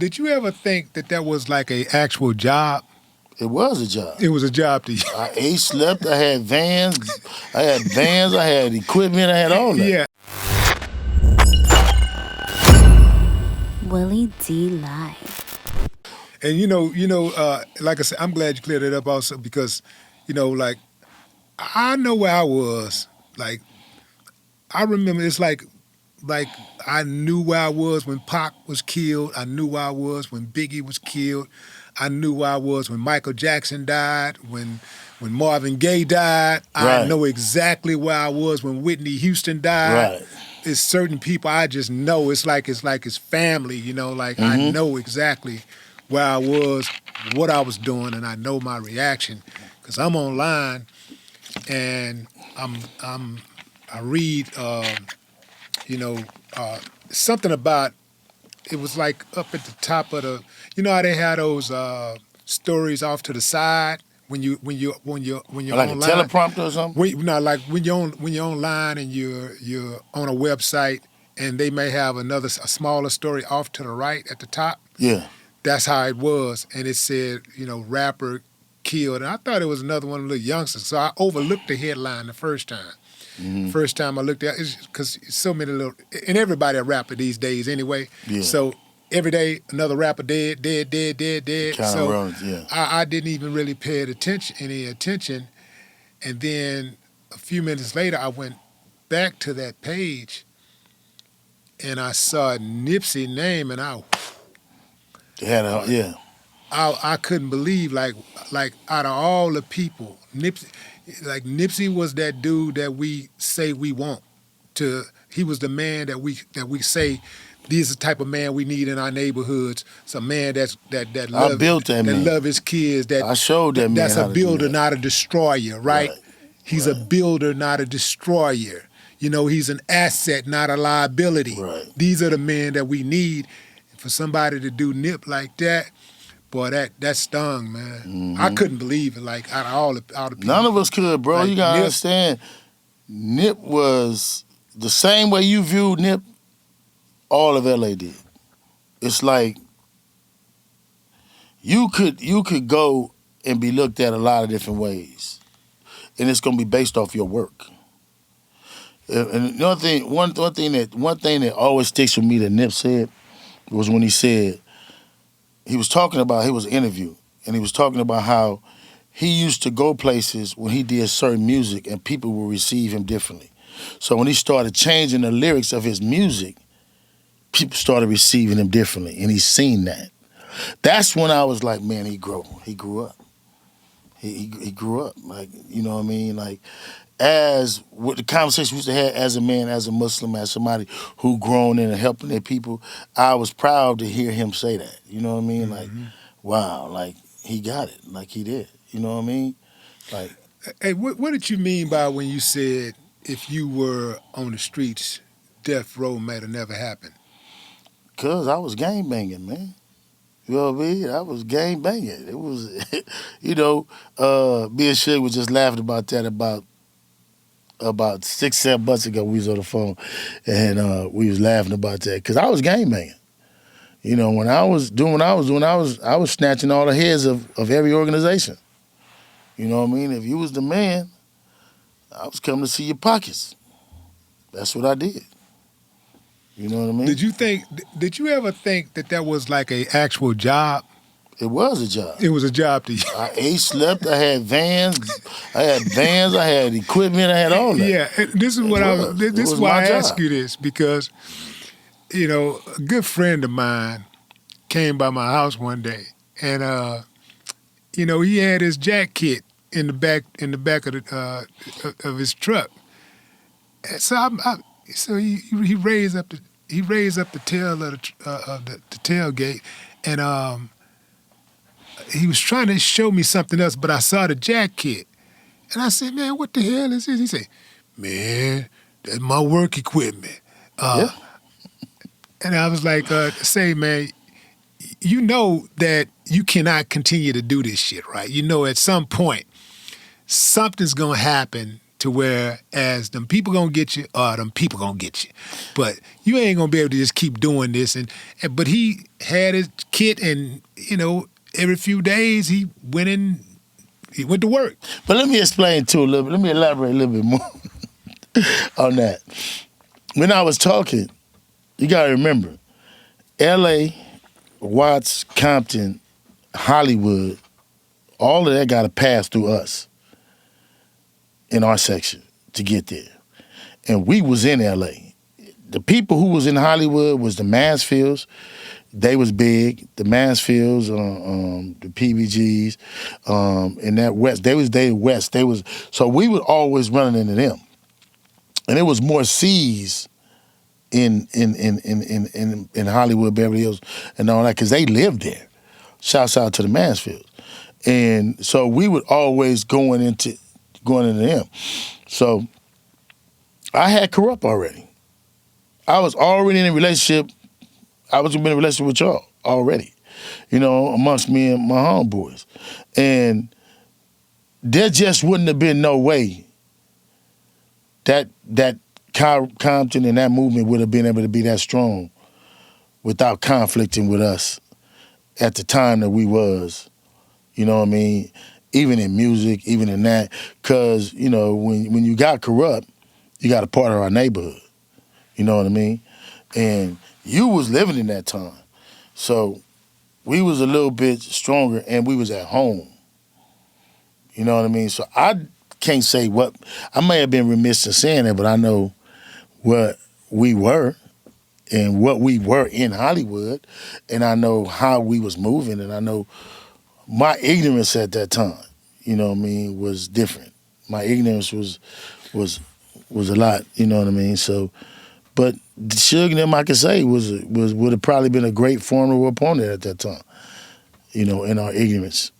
Did you ever think that that was like a actual job? It was a job. It was a job to you. I ate, slept, I had vans, I had equipment, I had all that. Yeah. Willie D Live. And like I said, I'm glad you cleared it up also because, like I know where I was. Like I remember it's like I knew where I was when Pac was killed. I knew where I was when Biggie was killed. I knew where I was when Michael Jackson died, when Marvin Gaye died. Right. I know exactly where I was when Whitney Houston died. Right. It's certain people I just know. It's like it's family, Like I know exactly where I was, what I was doing, and I know my reaction because I'm online and I read something about it was like up at the top of the how they had those stories off to the side when you're Like online. a teleprompter or something? Like when you're online and you're on a website and they may have a smaller story off to the right at the top. Yeah. That's how it was, and it said rapper killed, and I thought it was another one of the youngsters, so I overlooked the headline the first time. First time I looked at it, because so many little, and everybody a rapper these days anyway. Yeah. So every day another rapper dead. So runs, yeah. I didn't even really pay any attention, and then a few minutes later I went back to that page, and I saw Nipsey's name, and I couldn't believe like out of all the people, Nipsey was that dude that we say we want to. He was the man that we say this is the type of man we need in our neighborhoods. It's a man that love, I built that man. love his kids. That I showed that man that's how a to do builder, that. not a destroyer, right? He's a builder, not a destroyer. He's an asset, not a liability. Right. These are the men that we need. For somebody to do Nip like that, boy, that stung, man. I couldn't believe it. Like out of all the people, None of us could, bro. Like You gotta Nip- understand. Nip was the same way you viewed Nip, all of LA did. It's like you could go and be looked at a lot of different ways. And it's gonna be based off your work. And one thing that always sticks with me that Nip said was when he said, he was talking about, it was an interview, and he was talking about how he used to go places when he did certain music and people would receive him differently. So when he started changing the lyrics of his music, people started receiving him differently, and he's seen that. That's when I was like, man, he grew up. He grew up, like, you know what I mean? Like, as with the conversation we used to have as a man, as a Muslim, as somebody who grown in and helping their people, I was proud to hear him say that. You know what I mean? Like, wow, like he got it, like he did. You know what I mean? Like, Hey, what did you mean by when you said if you were on the streets, death row might have never happened? cause I was gang banging, man. You know what I mean? I was gang banging. It was, me and Suge was just laughing about that about 6-7 months ago. We was on the phone, and we was laughing about that because I was gang banging. When I was doing what I was doing, I was snatching all the heads of every organization. You know what I mean? If you was the man, I was coming to see your pockets. That's what I did. You know what I mean? Did you ever think that that was like a actual job? It was a job. It was a job to you. I ate, slept, I had vans, I had equipment, I had all that. Yeah, this is what this is was why my I job. ask you this, because a good friend of mine came by my house one day, and he had his jack kit in the back of his truck. And so he raised up the tail of the tailgate, and he was trying to show me something else, but I saw the jack kit, and I said, "Man, what the hell is this?" He said, "Man, that's my work equipment." Yeah. And I was like, "Say, man, you know that you cannot continue to do this shit, right? At some point, something's gonna happen to where as them people gonna get you, them people gonna get you. But you ain't gonna be able to just keep doing this. But he had his kit, and every few days he went to work. But let me explain too a little bit. Let me elaborate a little bit more on that. When I was talking, you gotta remember, L.A., Watts, Compton, Hollywood, all of that got to pass through us in our section to get there. And we was in L.A. The people who was in Hollywood was the Mansfields. They was big. The Mansfields, the PBGs, and that West. They West. So we were always running into them. And it was more C's in Hollywood, Beverly Hills, and all that, because they lived there. Shouts out to the Mansfields. And so we would always going into them. So I had Corrupt already. I was already in a relationship. I was in a relationship with y'all already, amongst me and my homeboys. And there just wouldn't have been no way that Compton and that movement would have been able to be that strong without conflicting with us at the time that we was, you know what I mean? Even in music, even in that. Because, when you got Corrupt, you got a part of our neighborhood. You know what I mean? And you was living in that time. So we was a little bit stronger and we was at home. You know what I mean? So I can't say what, I may have been remiss in saying it, but I know what we were and what we were in Hollywood, and I know how we was moving, and I know my ignorance at that time, was different. My ignorance was a lot, you know what I mean? So, but Suge and them, I could say, would have probably been a great formidable opponent at that time, in our ignorance.